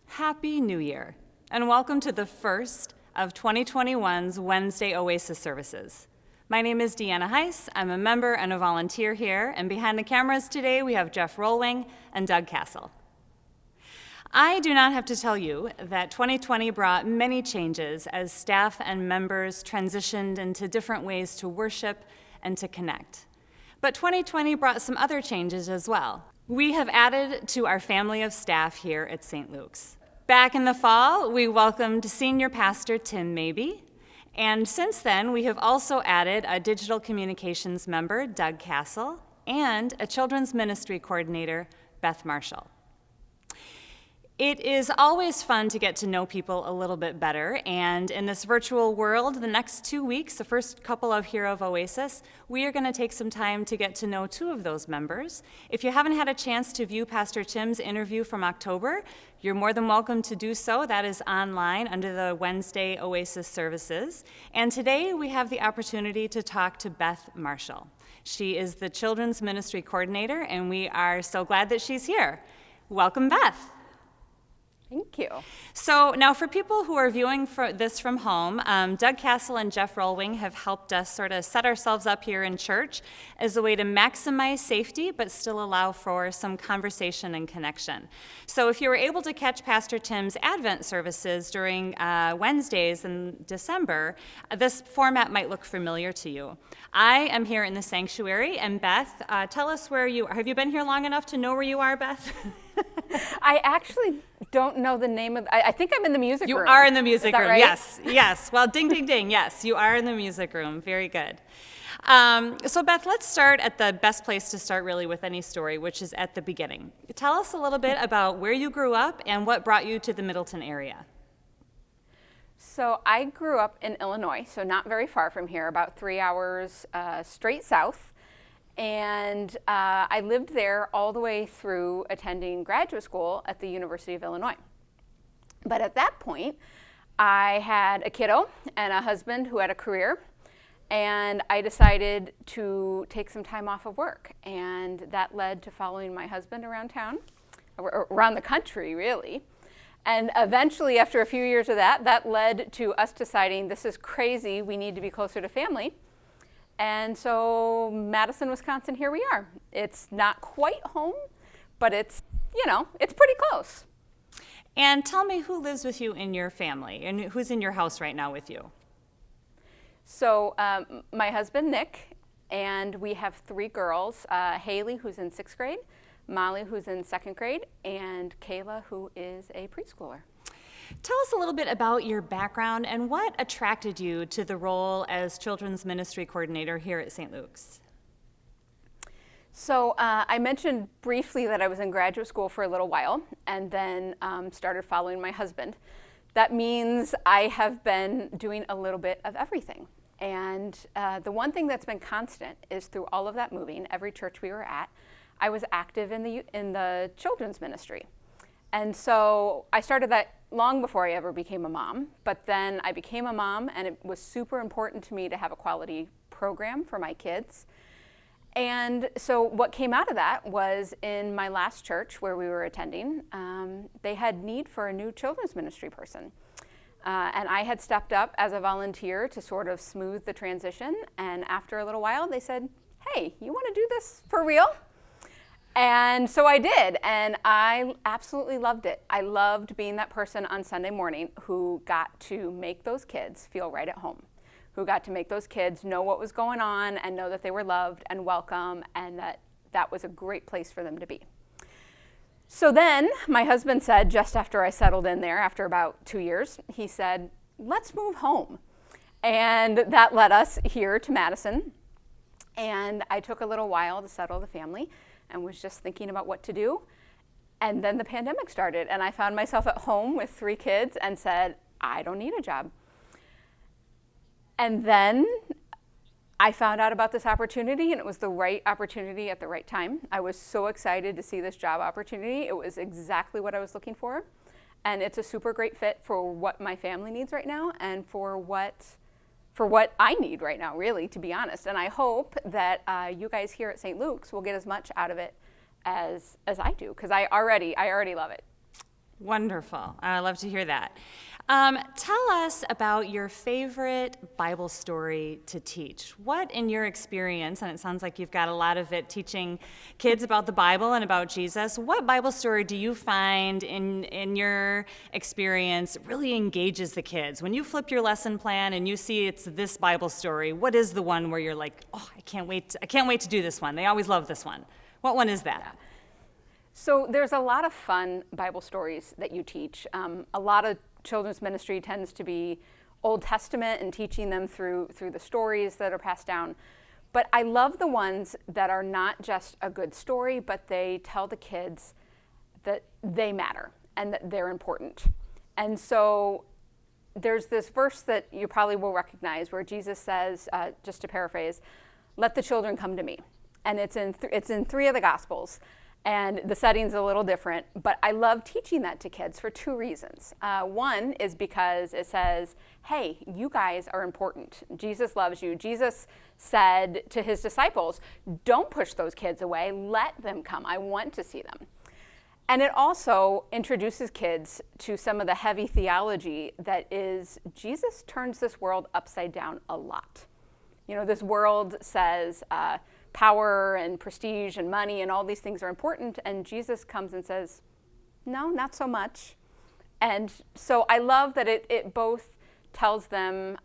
Happy New Year, and welcome to the first of 2021's Wednesday Oasis services. My name is Deanna Heiss. I'm a member and a volunteer here, and behind the cameras today we have Jeff Rollwing and Doug Castle. I do not have to tell you that 2020 brought many changes as staff and members transitioned into different ways to worship and to connect. But 2020 brought some other changes as well. We have added to our family of staff here at St. Luke's. Back in the fall, we welcomed Senior Pastor Tim Mabey, and since then, we have also added a digital communications member, Doug Castle, and a children's ministry coordinator, Beth Marshall. It is always fun to get to know people a little bit better, and in this virtual world, the next 2 weeks, the first couple of here of Oasis, we are going to take some time to get to know 2 of those members. If you haven't had a chance to view Pastor Tim's interview from October, you're more than welcome to do so. That is online under the Wednesday Oasis services. And today we have the opportunity to talk to Beth Marshall. She is the Children's Ministry Coordinator, and we are so glad that she's here. Welcome, Beth. Thank you. So now for people who are viewing this from home, Doug Castle and Jeff Rollwing have helped us sort of set ourselves up here in church as a way to maximize safety but still allow for some conversation and connection. So if you were able to catch Pastor Tim's Advent services during Wednesdays in December, this format might look familiar to you. I am here in the sanctuary, and Beth, tell us where you are. Have you been here long enough to know where you are, Beth? I actually don't know the name of, I think I'm in the music room. You are in the music room, right? Yes. Well, ding, ding, ding, yes, you are in the music room. Very good. So Beth, let's start at the best place to start really with any story, which is at the beginning. Tell us a little bit about where you grew up and what brought you to the Middleton area. So I grew up in Illinois, so not very far from here, about 3 hours straight south. And I lived there all the way through attending graduate school at the University of Illinois. But at that point, I had a kiddo and a husband who had a career, and I decided to take some time off of work. And that led to following my husband around town, or around the country, really. And eventually, after a few years of that, that led to us deciding this is crazy, we need to be closer to family. And so Madison, Wisconsin, here we are. It's not quite home, but it's, it's pretty close. And tell me who lives with you in your family and who's in your house right now with you? So my husband, Nick, and we have 3 girls, Haley, who's in 6th grade, Molly, who's in 2nd grade, and Kayla, who is a preschooler. Tell us a little bit about your background and what attracted you to the role as Children's Ministry Coordinator here at St. Luke's. So I mentioned briefly that I was in graduate school for a little while and then started following my husband. That means I have been doing a little bit of everything. And the one thing that's been constant is through all of that moving, every church we were at, I was active in the children's ministry. And so I started that long before I ever became a mom, but then I became a mom, and it was super important to me to have a quality program for my kids. And so what came out of that was in my last church where we were attending, they had need for a new children's ministry person. And I had stepped up as a volunteer to sort of smooth the transition, and after a little while they said, hey, you want to do this for real? And so I did, and I absolutely loved it. I loved being that person on Sunday morning who got to make those kids feel right at home, who got to make those kids know what was going on and know that they were loved and welcome and that was a great place for them to be. So then my husband said, just after I settled in there, after about 2 years, he said, let's move home. And that led us here to Madison. And I took a little while to settle the family and was just thinking about what to do. And then the pandemic started, and I found myself at home with 3 kids and said, I don't need a job. And then I found out about this opportunity, and it was the right opportunity at the right time. I was so excited to see this job opportunity. It was exactly what I was looking for. And it's a super great fit for what my family needs right now and for what I need right now, really, to be honest. And I hope that you guys here at St. Luke's will get as much out of it as I do, because I already love it. Wonderful. I love to hear that. Tell us about your favorite Bible story to teach. What, in your experience, and it sounds like you've got a lot of it teaching kids about the Bible and about Jesus, what Bible story do you find in your experience really engages the kids? When you flip your lesson plan and you see it's this Bible story, what is the one where you're like, oh, I can't wait to do this one. They always love this one. What one is that? So there's a lot of fun Bible stories that you teach. A lot of children's ministry tends to be Old Testament and teaching them through the stories that are passed down. But I love the ones that are not just a good story, but they tell the kids that they matter and that they're important. And so there's this verse that you probably will recognize where Jesus says, just to paraphrase, "Let the children come to me." And it's in 3 of the Gospels. And the setting's a little different, but I love teaching that to kids for 2 reasons. One is because it says, hey, you guys are important. Jesus loves you. Jesus said to his disciples, don't push those kids away. Let them come. I want to see them. And it also introduces kids to some of the heavy theology that is, Jesus turns this world upside down a lot. You know, this world says, power and prestige and money and all these things are important, and Jesus comes and says, no, not so much. And so I love that it both tells them,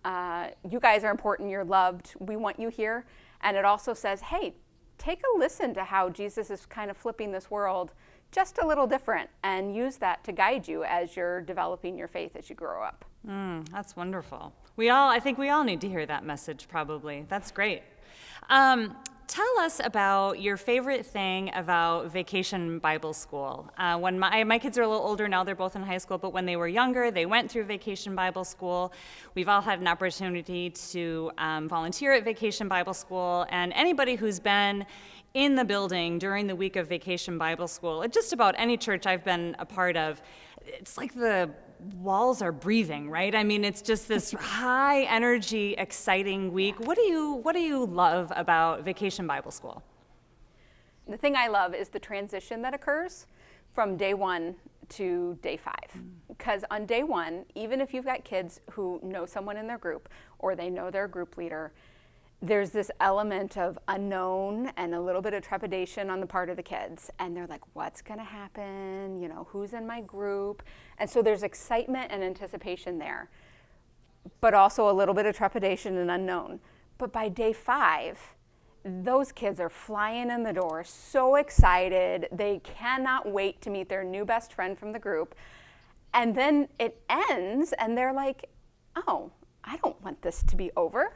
you guys are important, you're loved, we want you here, and it also says, hey, take a listen to how Jesus is kind of flipping this world just a little different, and use that to guide you as you're developing your faith as you grow up. That's wonderful. I think we all need to hear that message, probably. That's great. Tell us about your favorite thing about Vacation Bible School. When my kids are a little older now, they're both in high school, but when they were younger, they went through Vacation Bible School. We've all had an opportunity to volunteer at Vacation Bible School, and anybody who's been in the building during the week of Vacation Bible School, at just about any church I've been a part of, it's like the walls are breathing, right? I mean, it's just this high energy, exciting week. What do you love about Vacation Bible School? The thing I love is the transition that occurs from day 1 to day 5. Because on day 1, even if you've got kids who know someone in their group or they know their group leader, there's this element of unknown and a little bit of trepidation on the part of the kids. And they're like, what's going to happen? You know, who's in my group? And so there's excitement and anticipation there, but also a little bit of trepidation and unknown. But by day 5, those kids are flying in the door, so excited. They cannot wait to meet their new best friend from the group. And then it ends, and they're like, oh, I don't want this to be over.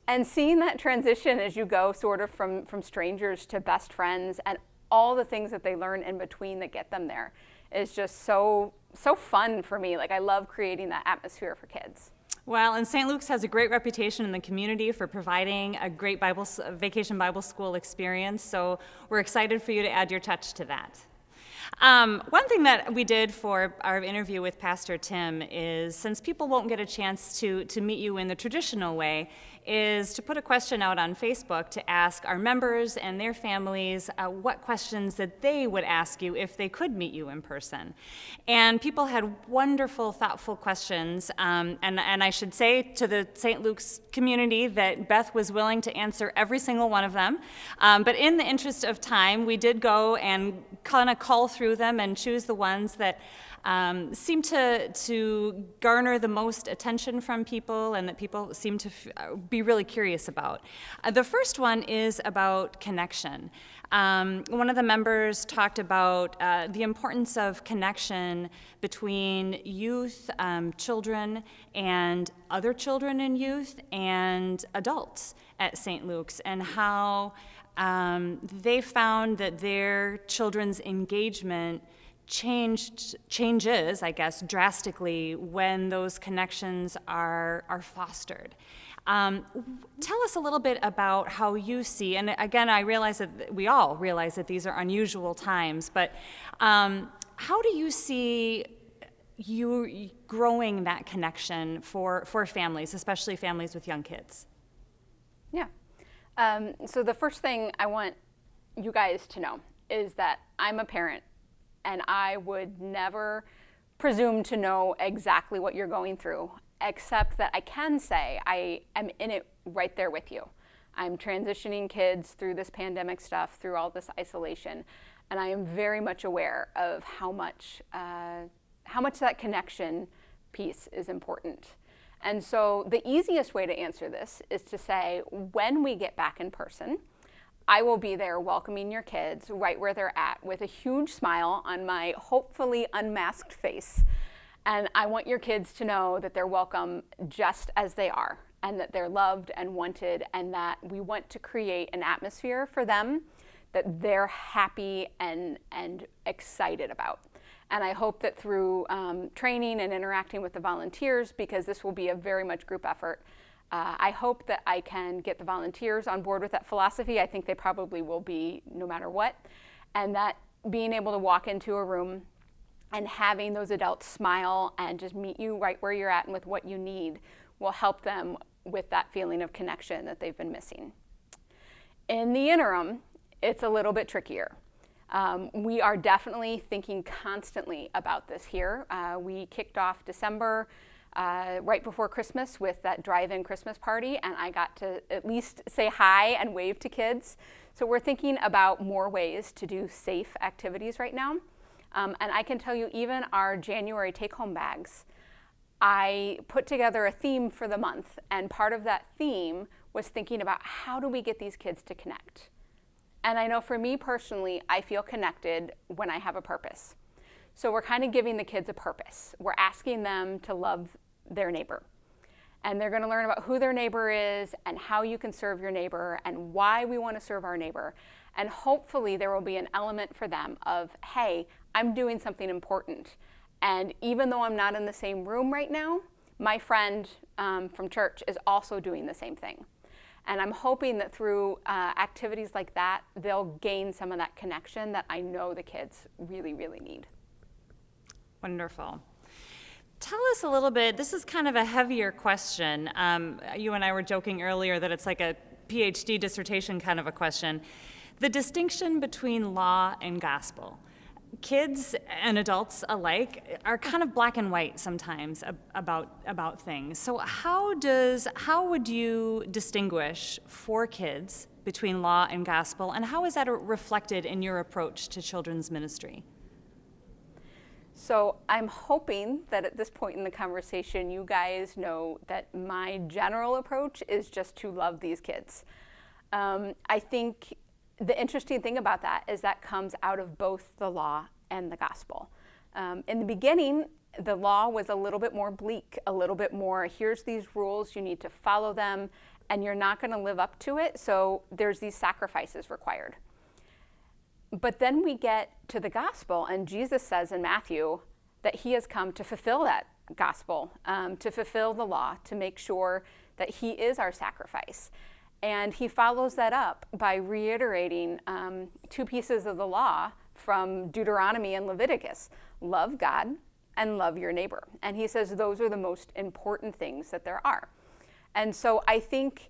And seeing that transition as you go sort of from strangers to best friends and all the things that they learn in between that get them there is just so fun for me. Like, I love creating that atmosphere for kids. Well, and St. Luke's has a great reputation in the community for providing a great Vacation Bible School experience, so we're excited for you to add your touch to that. One thing that we did for our interview with Pastor Tim is, since people won't get a chance to meet you in the traditional way, is to put a question out on Facebook to ask our members and their families what questions that they would ask you if they could meet you in person. And people had wonderful, thoughtful questions, and I should say to the St. Luke's community that Beth was willing to answer every single one of them. But in the interest of time, we did go and kind of cull through them and choose the ones that seem to garner the most attention from people and that people seem to be really curious about. The first one is about connection. One of the members talked about the importance of connection between youth, children, and other children and youth, and adults at St. Luke's, and how they found that their children's engagement changes, I guess, drastically when those connections are fostered. Tell us a little bit about how you see, and again, I realize that we all realize that these are unusual times, but how do you see you growing that connection for families, especially families with young kids? Yeah. So the first thing I want you guys to know is that I'm a parent, and I would never presume to know exactly what you're going through, except that I can say I am in it right there with you. I'm transitioning kids through this pandemic stuff, through all this isolation, and I am very much aware of how much that connection piece is important. And so the easiest way to answer this is to say, when we get back in person, I will be there welcoming your kids right where they're at with a huge smile on my hopefully unmasked face. And I want your kids to know that they're welcome just as they are, and that they're loved and wanted, and that we want to create an atmosphere for them that they're happy and excited about. And I hope that through training and interacting with the volunteers, because this will be a very much group effort, I hope that I can get the volunteers on board with that philosophy. I think they probably will be no matter what. And that being able to walk into a room and having those adults smile and just meet you right where you're at and with what you need will help them with that feeling of connection that they've been missing. In the interim, it's a little bit trickier. We are definitely thinking constantly about this here. We kicked off December right before Christmas with that drive-in Christmas party, and I got to at least say hi and wave to kids. So we're thinking about more ways to do safe activities right now. And I can tell you, even our January take-home bags, I put together a theme for the month, and part of that theme was thinking about how do we get these kids to connect. And I know for me personally, I feel connected when I have a purpose. So we're kind of giving the kids a purpose. We're asking them to love their neighbor. And they're going to learn about who their neighbor is and how you can serve your neighbor and why we want to serve our neighbor. And hopefully there will be an element for them of, hey, I'm doing something important. And even though I'm not in the same room right now, my friend from church is also doing the same thing. And I'm hoping that through activities like that, they'll gain some of that connection that I know the kids really, really need. Wonderful. Tell us a little bit, this is kind of a heavier question. You and I were joking earlier that it's like a PhD dissertation kind of a question. The distinction between law and gospel. Kids and adults alike are kind of black and white sometimes about things. So how would you distinguish for kids between law and gospel, and how is that reflected in your approach to children's ministry? So I'm hoping that at this point in the conversation, you guys know that my general approach is just to love these kids. I think the interesting thing about that is that comes out of both the law and the gospel. In the beginning, the law was a little bit more bleak, a little bit more, here's these rules, you need to follow them, and you're not going to live up to it, so there's these sacrifices required. But then we get to the gospel, and Jesus says in Matthew that he has come to fulfill that gospel, to fulfill the law, to make sure that he is our sacrifice. And he follows that up by reiterating two pieces of the law from Deuteronomy and Leviticus: love God and love your neighbor. And he says those are the most important things that there are. And so I think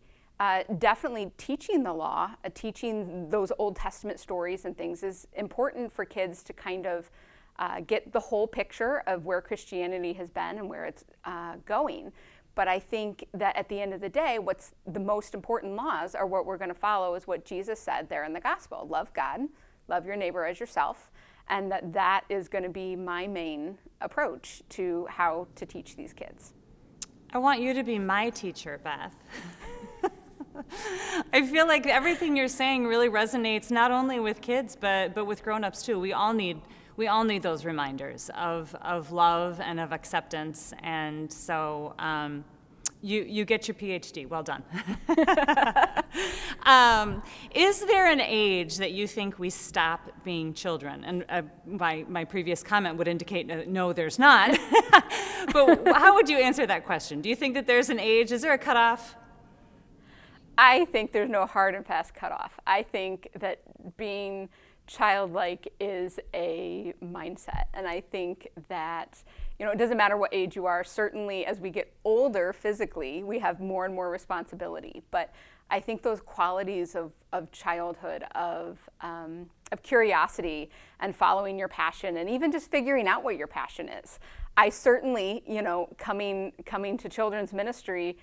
definitely teaching the law, teaching those Old Testament stories and things is important for kids to kind of get the whole picture of where Christianity has been and where it's going. But I think that at the end of the day, what's the most important laws are what we're going to follow is what Jesus said there in the gospel. Love God, love your neighbor as yourself, and that is going to be my main approach to how to teach these kids. I want you to be my teacher, Beth. I feel like everything you're saying really resonates not only with kids, but with grown-ups too. We all need those reminders of love and of acceptance, and so you get your PhD. Well done. Is there an age that you think we stop being children? And my previous comment would indicate no, there's not. But how would you answer that question? Do you think that there's an age? Is there a cutoff? I think there's no hard and fast cutoff. I think that being childlike is a mindset. And I think that, it doesn't matter what age you are. Certainly as we get older physically, we have more and more responsibility. But I think those qualities of childhood, of curiosity and following your passion and even just figuring out what your passion is. I certainly, coming to children's ministry,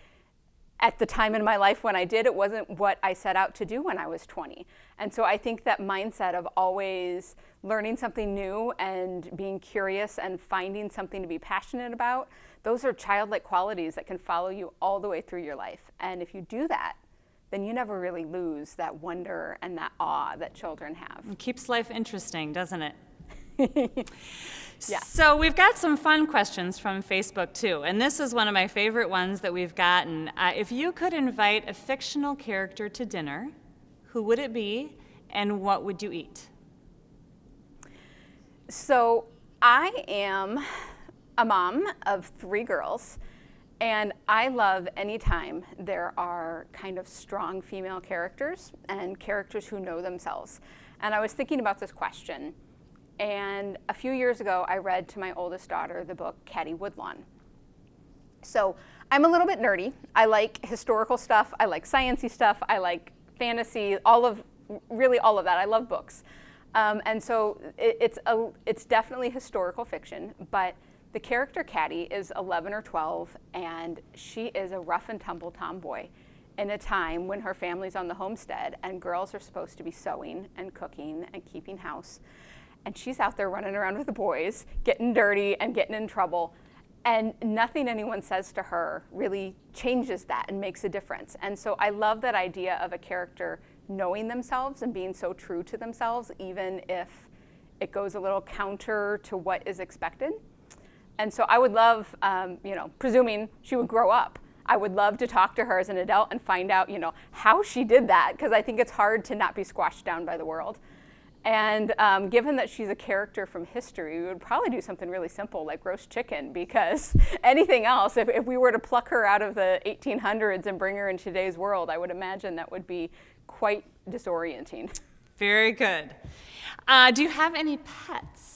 at the time in my life when I did, it wasn't what I set out to do when I was 20. And so I think that mindset of always learning something new and being curious and finding something to be passionate about, those are childlike qualities that can follow you all the way through your life. And if you do that, then you never really lose that wonder and that awe that children have. It keeps life interesting, doesn't it? Yeah. So we've got some fun questions from Facebook too, and this is one of my favorite ones that we've gotten. If you could invite a fictional character to dinner, who would it be, and what would you eat? So I am a mom of 3 girls, and I love anytime there are kind of strong female characters and characters who know themselves. And I was thinking about this question, and a few years ago I read to my oldest daughter the book Caddy Woodlawn. So I'm a little bit nerdy. I like historical stuff, I like sciencey stuff, I like fantasy, really all of that. I love books. And so it's definitely historical fiction, but the character Caddy is 11 or 12, and she is a rough and tumble tomboy in a time when her family's on the homestead and girls are supposed to be sewing and cooking and keeping house. And she's out there running around with the boys, getting dirty and getting in trouble. And nothing anyone says to her really changes that and makes a difference. And so I love that idea of a character knowing themselves and being so true to themselves, even if it goes a little counter to what is expected. And so I would love, presuming she would grow up, I would love to talk to her as an adult and find out, how she did that, because I think it's hard to not be squashed down by the world. And given that she's a character from history, we would probably do something really simple like roast chicken, because anything else, if we were to pluck her out of the 1800s and bring her in today's world, I would imagine that would be quite disorienting. Very good. Do you have any pets?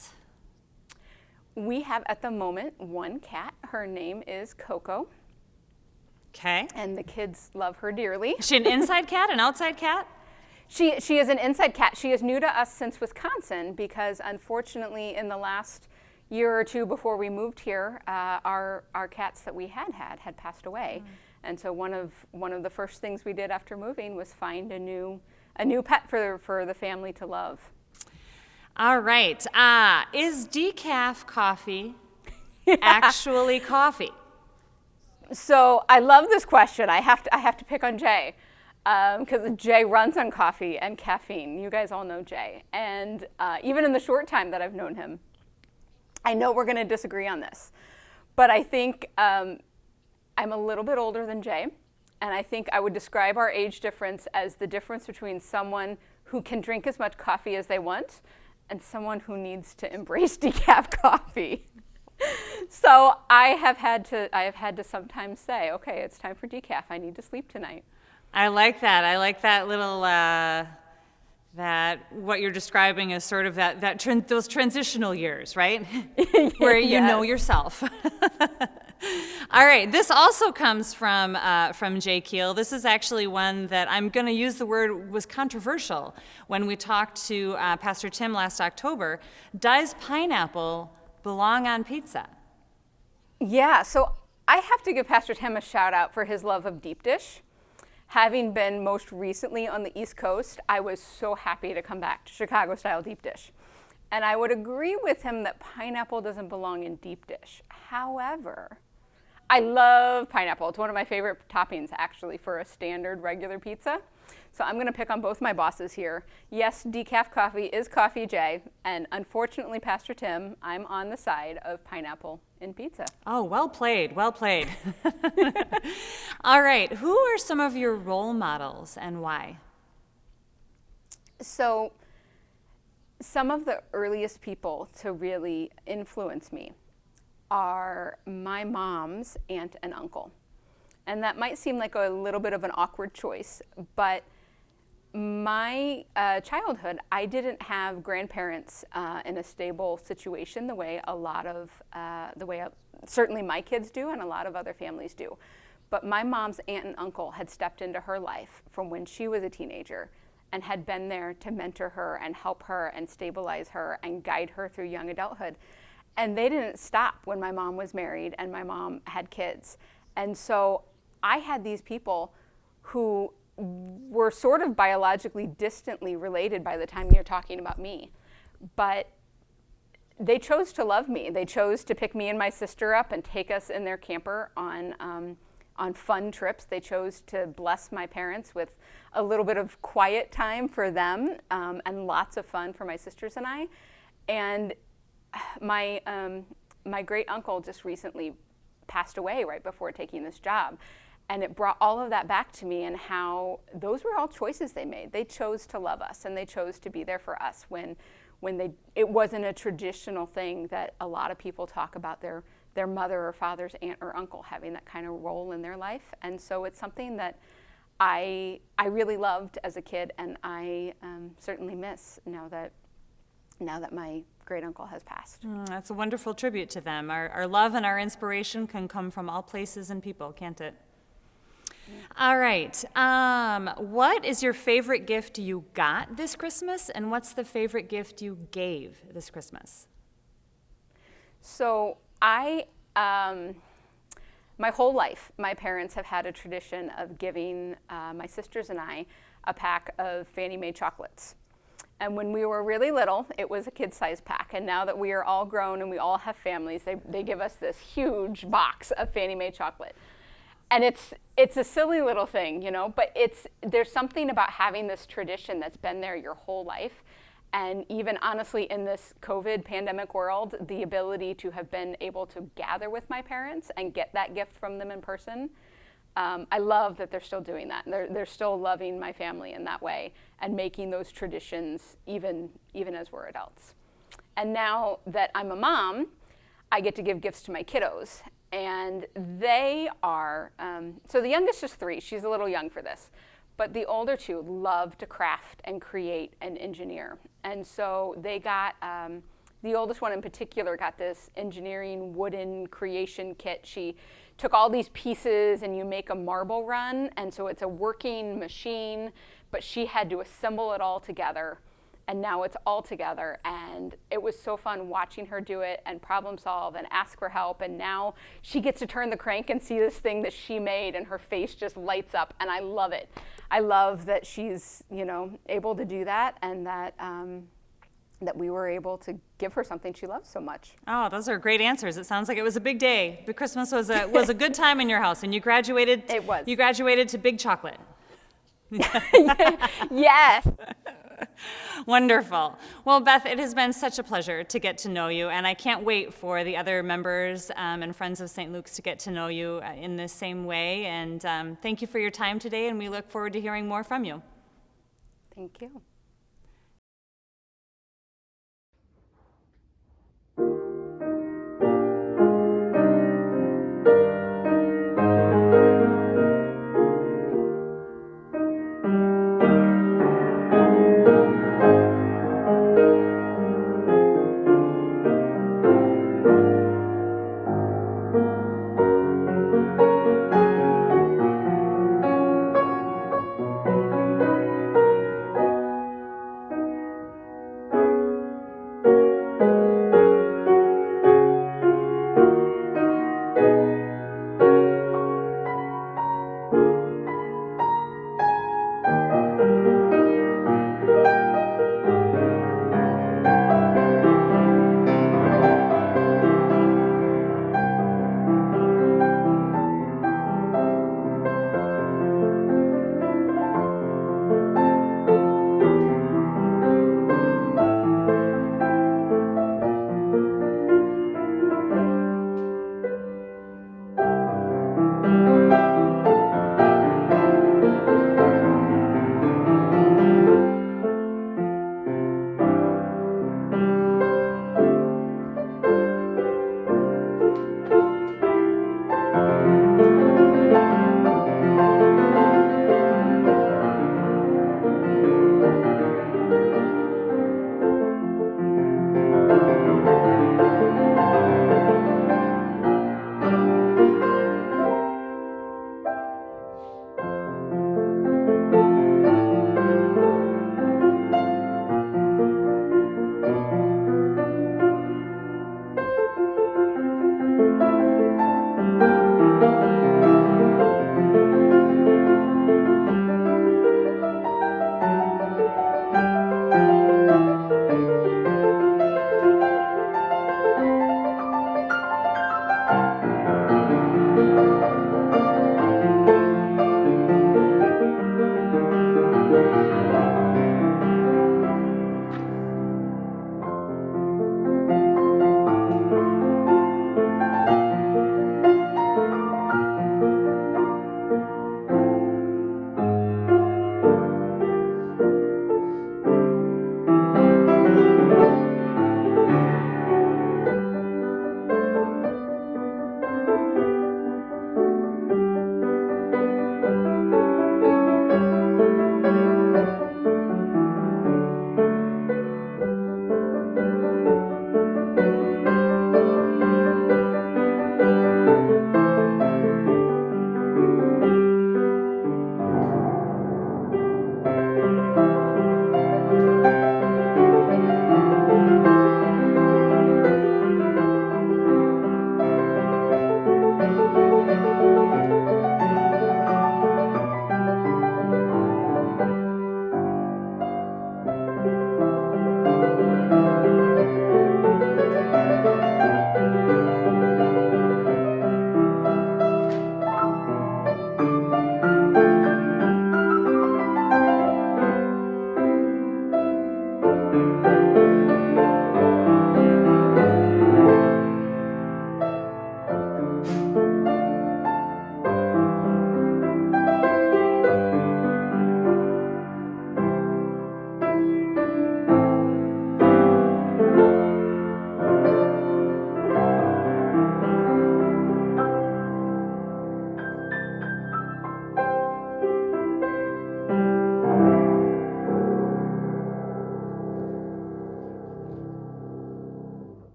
We have at the moment 1 cat. Her name is Coco. Okay. And the kids love her dearly. Is she an inside cat, an outside cat? She is an inside cat. She is new to us since Wisconsin because unfortunately in the last year or 2 before we moved here, our cats that we had passed away. And so one of the first things we did after moving was find a new pet for the family to love. All right. Is decaf coffee actually coffee? So I love this question. I have to pick on Jay because Jay runs on coffee and caffeine. You guys all know Jay. And even in the short time that I've known him, I know we're going to disagree on this. But I think I'm a little bit older than Jay. And I think I would describe our age difference as the difference between someone who can drink as much coffee as they want and someone who needs to embrace decaf coffee. So I have had to sometimes say, okay, it's time for decaf. I need to sleep tonight. I like that. I like that little, that what you're describing is sort of those transitional years, right? Where you know yourself. All right, this also comes from Jay Keel. This is actually one that I'm going to use the word was controversial when we talked to Pastor Tim last October. Does pineapple belong on pizza? Yeah, so I have to give Pastor Tim a shout out for his love of deep dish. Having been most recently on the East Coast, I was so happy to come back to Chicago-style deep dish. And I would agree with him that pineapple doesn't belong in deep dish. However, I love pineapple. It's one of my favorite toppings, actually, for a standard regular pizza. So I'm going to pick on both my bosses here. Yes, decaf coffee is coffee, Jay. And unfortunately, Pastor Tim, I'm on the side of pineapple in pizza. Oh, well played, well played. All right, who are some of your role models and why? So some of the earliest people to really influence me are my mom's aunt and uncle. And that might seem like a little bit of an awkward choice, but my childhood, I didn't have grandparents in a stable situation the way certainly my kids do and a lot of other families do. But my mom's aunt and uncle had stepped into her life from when she was a teenager and had been there to mentor her and help her and stabilize her and guide her through young adulthood. And they didn't stop when my mom was married and my mom had kids. And so I had these people who were sort of biologically distantly related by the time you're talking about me. But they chose to love me. They chose to pick me and my sister up and take us in their camper on fun trips. They chose to bless my parents with a little bit of quiet time for them and lots of fun for my sisters and I. And my great uncle just recently passed away right before taking this job. And it brought all of that back to me and how those were all choices they made. They chose to love us and they chose to be there for us when it wasn't a traditional thing that a lot of people talk about their mother or father's aunt or uncle having that kind of role in their life. And so it's something that I really loved as a kid, and I certainly miss now that my great uncle has passed. That's a wonderful tribute to them. Our love and our inspiration can come from all places and people, can't it? All right. What is your favorite gift you got this Christmas, and what's the favorite gift you gave this Christmas? So my whole life, my parents have had a tradition of giving my sisters and I a pack of Fannie Mae chocolates. And when we were really little, it was a kid-sized pack. And now that we are all grown and we all have families, they give us this huge box of Fannie Mae chocolate. And it's a silly little thing, you know, but there's something about having this tradition that's been there your whole life. And even honestly, in this COVID pandemic world, the ability to have been able to gather with my parents and get that gift from them in person, I love that they're still doing that. They're still loving my family in that way and making those traditions even as we're adults. And now that I'm a mom, I get to give gifts to my kiddos. And they are, so the youngest is 3. She's a little young for this. But the older 2 love to craft and create and engineer. And so they got, the oldest one in particular got this engineering wooden creation kit. She took all these pieces and you make a marble run. And so it's a working machine, but she had to assemble it all together. And now it's all together. And it was so fun watching her do it and problem solve and ask for help. And now she gets to turn the crank and see this thing that she made, and her face just lights up. And I love it. I love that she's, you know, able to do that, and that that we were able to give her something she loves so much. Oh, those are great answers. It sounds like it was a big day. The Christmas was a good time in your house, and you graduated. It was. You graduated to big chocolate. Yes. Wonderful. Well, Beth, it has been such a pleasure to get to know you, and I can't wait for the other members and friends of St. Luke's to get to know you in the same way. And thank you for your time today, and we look forward to hearing more from you. Thank you.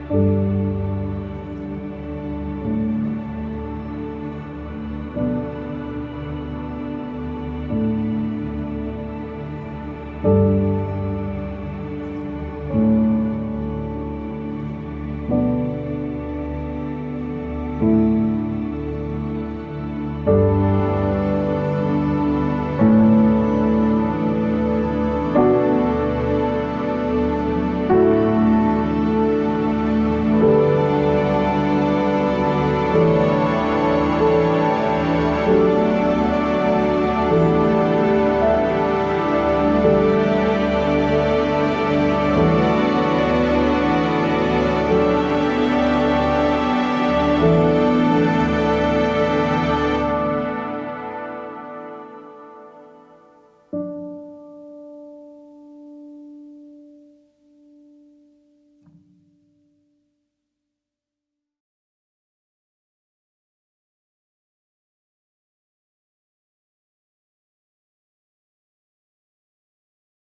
you.